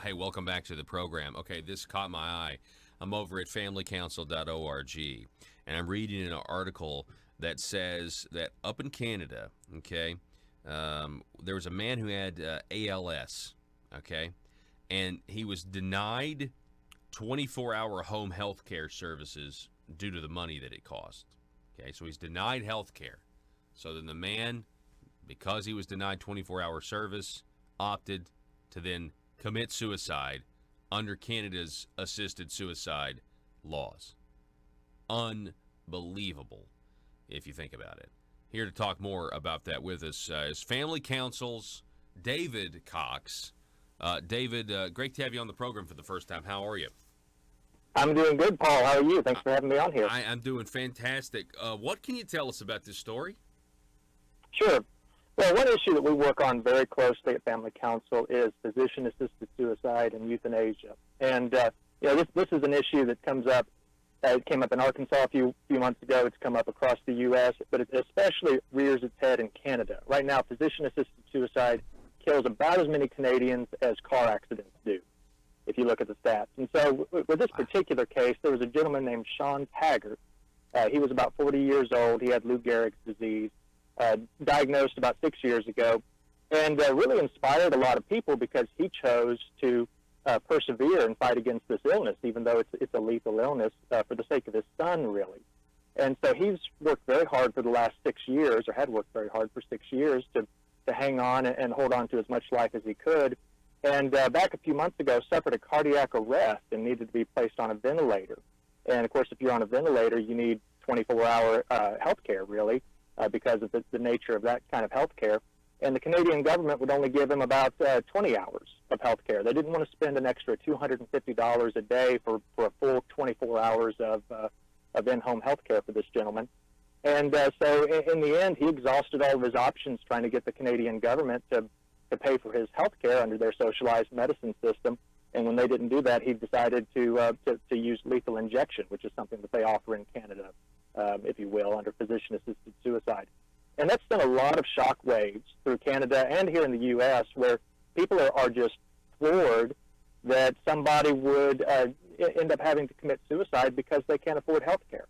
Hey, welcome back to the program. Okay, this caught my eye. I'm over at familycouncil.org, and I'm reading an article that says that up in Canada, okay, there was a man who had ALS, okay, and he was denied 24-hour home health care services due to the money that it cost. Okay, so he's denied health care. So then the man, because he was denied 24-hour service, opted to then commit suicide under Canada's assisted suicide laws. Unbelievable, if you think about it. Here to talk more about that with us is Family Council's David Cox. David, great to have you on the program for the first time. How are you? I'm doing good, Paul. How are you? Thanks for having me on here. I'm doing fantastic. What can you tell us about this story? Sure. Well, one issue that we work on very closely at Family Council is physician-assisted suicide and euthanasia. And this is an issue that comes up. It came up in Arkansas a few months ago. It's come up across the U.S., but it especially rears its head in Canada. Right now, physician-assisted suicide kills about as many Canadians as car accidents do, if you look at the stats. And so with this particular case, there was a gentleman named Shawn Taggart. He was about 40 years old. He had Lou Gehrig's disease, diagnosed about 6 years ago, and really inspired a lot of people because he chose to persevere and fight against this illness, even though it's a lethal illness, for the sake of his son, really. And so he's worked very hard for the last 6 years, or had worked very hard for 6 years to hang on and hold on to as much life as he could. And back a few months ago, suffered a cardiac arrest and needed to be placed on a ventilator. And, of course, if you're on a ventilator, you need 24-hour health care, really, because of the nature of that kind of health care. And the Canadian government would only give him about 20 hours of health care. They didn't want to spend an extra $250 a day for a full 24 hours of in-home health care for this gentleman. And so in the end, he exhausted all of his options trying to get the Canadian government to pay for his health care under their socialized medicine system. And when they didn't do that, he decided to use lethal injection, which is something that they offer in Canada, if you will, under physician-assisted suicide. And that's sent a lot of shock waves through Canada and here in the U.S., where people are just floored that somebody would end up having to commit suicide because they can't afford health care.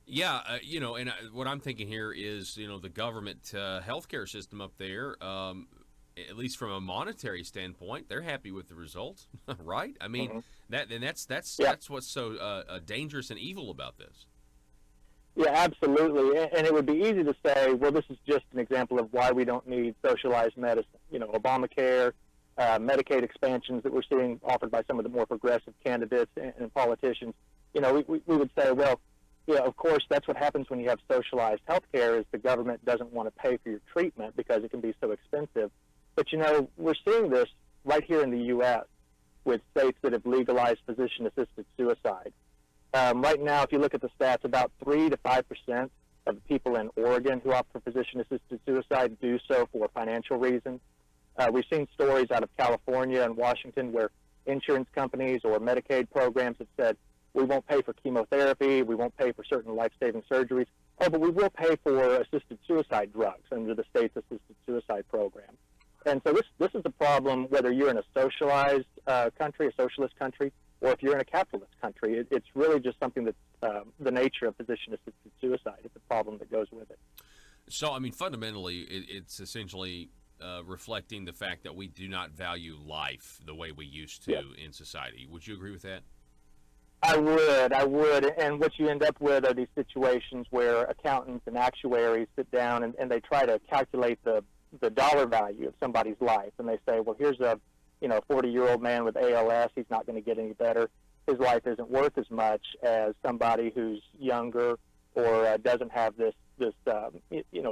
Yeah, and what I'm thinking here is, the government healthcare system up there, at least from a monetary standpoint, they're happy with the results, right? I mean, that's what's so dangerous and evil about this. Yeah, absolutely. And it would be easy to say, well, this is just an example of why we don't need socialized medicine. Obamacare, Medicaid expansions that we're seeing offered by some of the more progressive candidates and politicians. We would say, well, yeah, of course, that's what happens when you have socialized health care is the government doesn't want to pay for your treatment because it can be so expensive. But, we're seeing this right here in the U.S. with states that have legalized physician-assisted suicide. Right now, if you look at the stats, about 3 to 5% of the people in Oregon who opt for physician-assisted suicide do so for financial reasons. We've seen stories out of California and Washington where insurance companies or Medicaid programs have said, we won't pay for chemotherapy, we won't pay for certain life-saving surgeries, but we will pay for assisted suicide drugs under the state's assisted suicide program. And so this is a problem whether you're in a socialized country, a socialist country, or if you're in a capitalist country. It's really just something that's the nature of physician-assisted suicide. It's a problem that goes with it. So, I mean, fundamentally, it's essentially reflecting the fact that we do not value life the way we used to in society. Would you agree with that? I would. And what you end up with are these situations where accountants and actuaries sit down and they try to calculate the dollar value of somebody's life. And they say, well, here's a 40-year-old man with ALS. He's not going to get any better. His life isn't worth as much as somebody who's younger or doesn't have this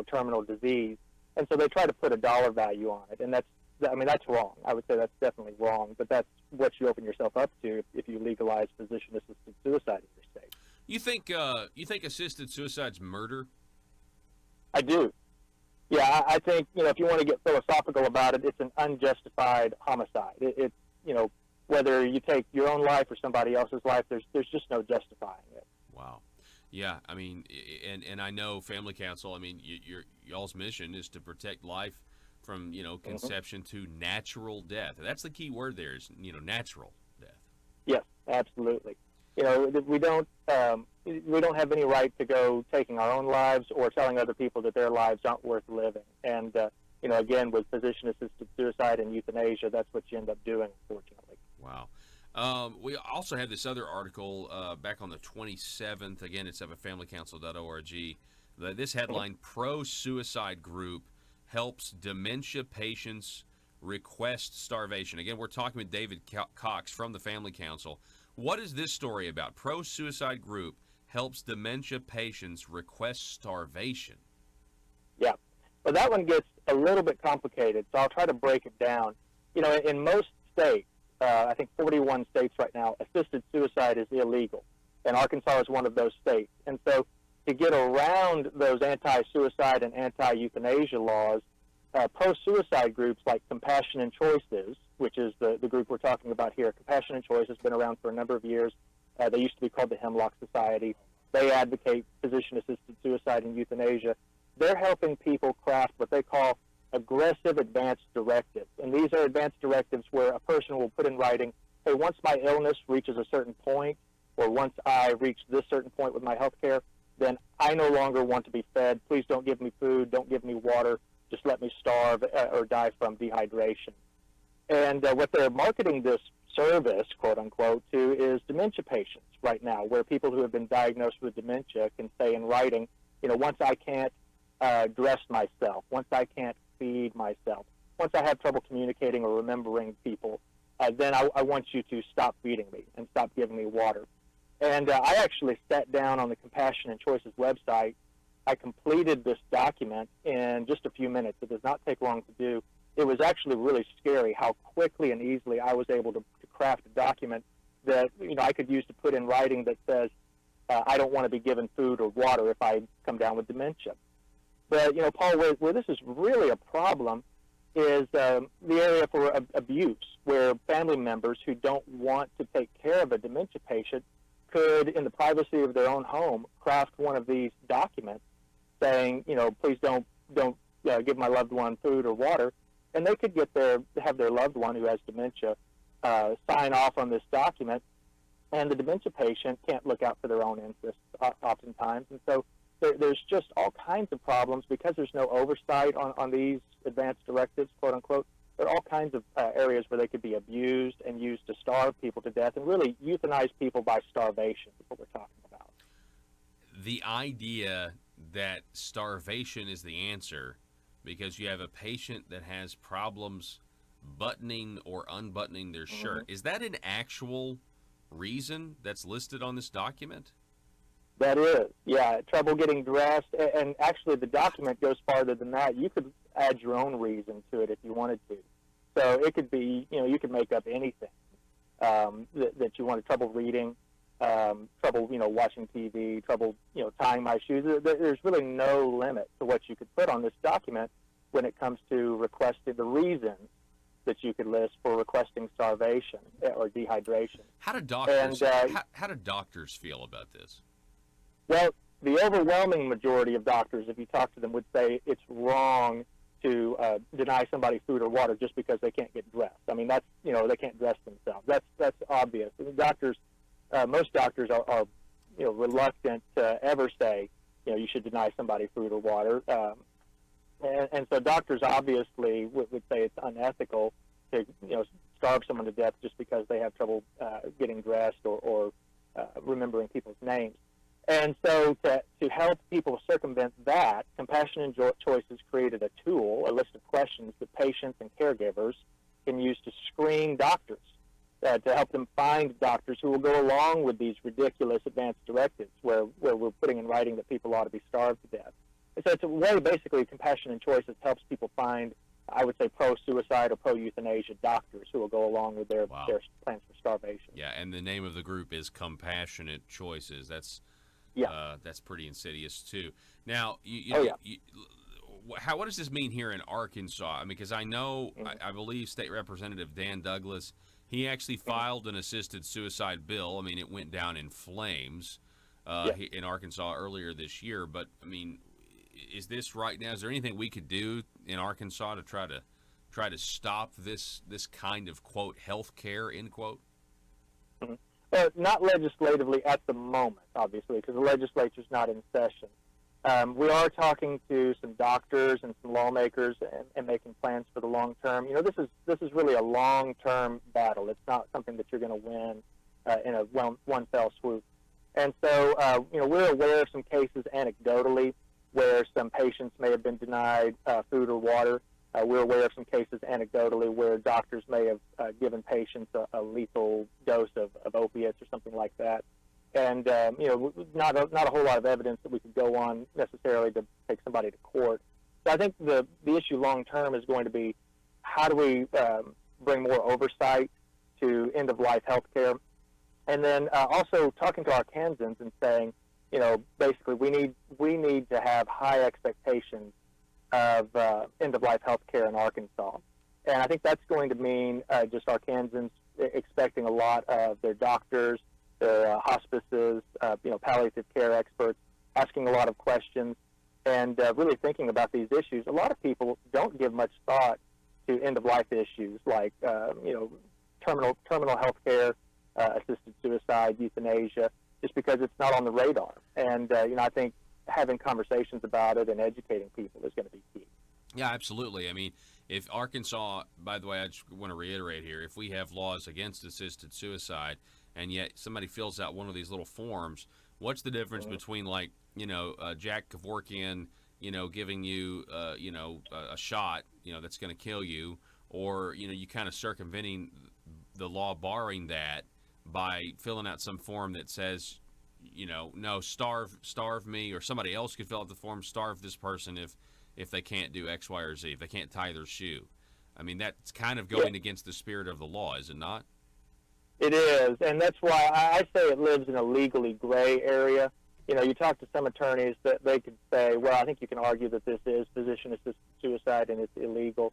terminal disease. And so they try to put a dollar value on it. And that's wrong. I would say that's definitely wrong. But that's what you open yourself up to if you legalize physician-assisted suicide in your state. You think assisted suicide's murder? I do. Yeah, I think, if you want to get philosophical about it, it's an unjustified homicide. It's whether you take your own life or somebody else's life, there's just no justifying it. Wow. Yeah, I mean, and I know Family Council, I mean, y'all's mission is to protect life from conception to natural death. That's the key word there is natural death. Yes, absolutely. We don't have any right to go taking our own lives or telling other people that their lives aren't worth living. And again, with physician-assisted suicide and euthanasia, that's what you end up doing, unfortunately. Wow. We also have this other article back on the 27th. Again, it's at familycouncil.org. This headline: Pro-suicide group helps dementia patients request starvation. Again, we're talking with David Cox from the Family Council. What is this story about? Pro-suicide group helps dementia patients request starvation. Yeah. Well, that one gets a little bit complicated, so I'll try to break it down. In most states, I think 41 states right now, assisted suicide is illegal, and Arkansas is one of those states. And so to get around those anti-suicide and anti-euthanasia laws, pro-suicide groups like Compassion and Choices, which is the group we're talking about here. Compassion and Choice has been around for a number of years. They used to be called the Hemlock Society. They advocate physician-assisted suicide and euthanasia. They're helping people craft what they call aggressive advance directives. And these are advance directives where a person will put in writing, hey, once my illness reaches a certain point, or once I reach this certain point with my health care, then I no longer want to be fed. Please don't give me food. Don't give me water. Just let me starve or die from dehydration. And what they're marketing this service, quote unquote, to is dementia patients right now, where people who have been diagnosed with dementia can say in writing, once I can't dress myself, once I can't feed myself, once I have trouble communicating or remembering people, then I want you to stop feeding me and stop giving me water. And I actually sat down on the Compassion and Choices website. I completed this document in just a few minutes. It does not take long to do. It was actually really scary how quickly and easily I was able to craft a document that I could use to put in writing that says, I don't want to be given food or water if I come down with dementia. But, Paul, where this is really a problem is the area for abuse, where family members who don't want to take care of a dementia patient could, in the privacy of their own home, craft one of these documents saying, please don't give my loved one food or water, and they could have their loved one who has dementia sign off on this document, and the dementia patient can't look out for their own interests oftentimes, and so there's just all kinds of problems because there's no oversight on these advance directives, quote unquote. There are all kinds of areas where they could be abused and used to starve people to death and really euthanize people by starvation is what we're talking about. The idea that starvation is the answer because you have a patient that has problems buttoning or unbuttoning their shirt, is that an actual reason that's listed on this document? That is, yeah, trouble getting dressed, and actually the document goes farther than that. You could add your own reason to it if you wanted to. So it could be, you could make up anything that you wanted, trouble reading, trouble, watching TV, trouble, tying my shoes. There's really no limit to what you could put on this document when it comes to requesting the reasons that you could list for requesting starvation or dehydration. How do doctors feel about this? Well, the overwhelming majority of doctors, if you talk to them, would say it's wrong to deny somebody food or water just because they can't get dressed. I mean, that's, they can't dress themselves. That's obvious. I mean, most doctors are reluctant to ever say, you should deny somebody food or water. And so doctors obviously would say it's unethical to, starve someone to death just because they have trouble getting dressed or remembering people's names. And so to help people circumvent that, Compassion and Choices created a tool, a list of questions that patients and caregivers can use to screen doctors, to help them find doctors who will go along with these ridiculous advance directives where we're putting in writing that people ought to be starved to death. And so it's a way, basically, Compassion and Choices helps people find, I would say, pro-suicide or pro-euthanasia doctors who will go along with their plans for starvation. Yeah, and the name of the group is Compassionate Choices. That's pretty insidious too. Now, what does this mean here in Arkansas? I mean, because I know, I believe State Representative Dan Douglas, he actually filed an assisted suicide bill. I mean, it went down in flames in Arkansas earlier this year. But I mean, is this right now? Is there anything we could do in Arkansas to try to stop this kind of quote health care end quote? Mhm. Not legislatively at the moment, obviously, because the legislature's not in session. We are talking to some doctors and some lawmakers and making plans for the long term. This is really a long term battle. It's not something that you're going to win in a one fell swoop. And so, we're aware of some cases anecdotally where some patients may have been denied food or water. We're aware of some cases anecdotally where doctors may have given patients a lethal dose of opiates or something like that. And, not a whole lot of evidence that we could go on necessarily to take somebody to court. So I think the issue long term is going to be how do we bring more oversight to end-of-life health care? And then also talking to Arkansans and saying, basically we need to have high expectations of end-of-life health care in Arkansas. And I think that's going to mean just Arkansans expecting a lot of their doctors, their hospices, palliative care experts, asking a lot of questions and really thinking about these issues. A lot of people don't give much thought to end-of-life issues like, terminal health care, assisted suicide, euthanasia, just because it's not on the radar. And, I think having conversations about it and educating people is going to be key. Yeah, absolutely. I mean, if Arkansas, by the way, I just want to reiterate here, if we have laws against assisted suicide and yet somebody fills out one of these little forms, what's the difference between like, Jack Kevorkian, giving you, a shot, that's going to kill you, or, you kind of circumventing the law barring that by filling out some form that says, no, starve me, or somebody else could fill out the form, starve this person if they can't do X, Y, or Z, if they can't tie their shoe. I mean, that's kind of going against the spirit of the law, is it not? It is, and that's why I say it lives in a legally gray area. You talk to some attorneys that they could say, well, I think you can argue that this is physician-assisted suicide and it's illegal.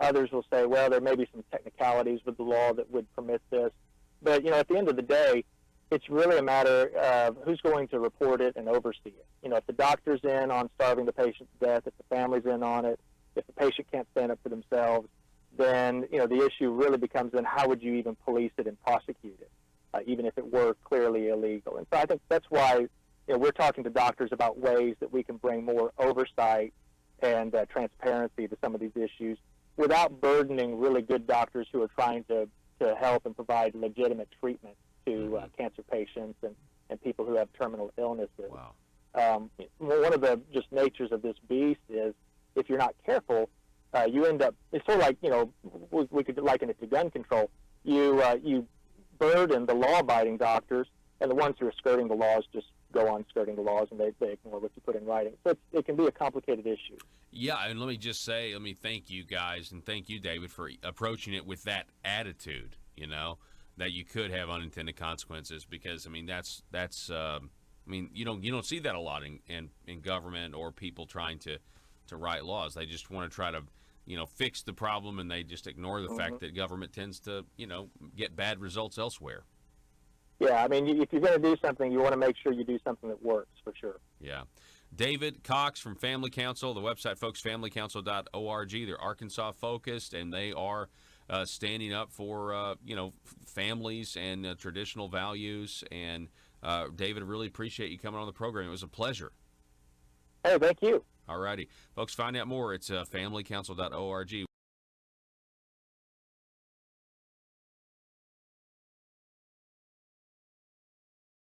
Others will say, well, there may be some technicalities with the law that would permit this. But, at the end of the day, it's really a matter of who's going to report it and oversee it. If the doctor's in on starving the patient to death, if the family's in on it, if the patient can't stand up for themselves, then, the issue really becomes then how would you even police it and prosecute it, even if it were clearly illegal. And so I think that's why, we're talking to doctors about ways that we can bring more oversight and transparency to some of these issues without burdening really good doctors who are trying to help and provide legitimate treatment to cancer patients and people who have terminal illnesses. Wow. One of the just natures of this beast is if you're not careful, you end up, it's sort of like, we could liken it to gun control. You burden the law-abiding doctors, and the ones who are skirting the laws just go on skirting the laws, and they ignore what you put in writing. So it can be a complicated issue. Yeah, and let me thank you guys, and thank you, David, for approaching it with that attitude, that you could have unintended consequences, because, I mean, that's you don't see that a lot in government or people trying to write laws. They just want to try to, fix the problem, and they just ignore the fact that government tends to, get bad results elsewhere. Yeah, I mean, if you're going to do something, you want to make sure you do something that works, for sure. Yeah. David Cox from Family Council, the website, folks, familycouncil.org. They're Arkansas focused, and they are standing up for, families and traditional values. And David, I really appreciate you coming on the program. It was a pleasure. Hey, thank you. All righty. Folks, find out more. It's familycouncil.org.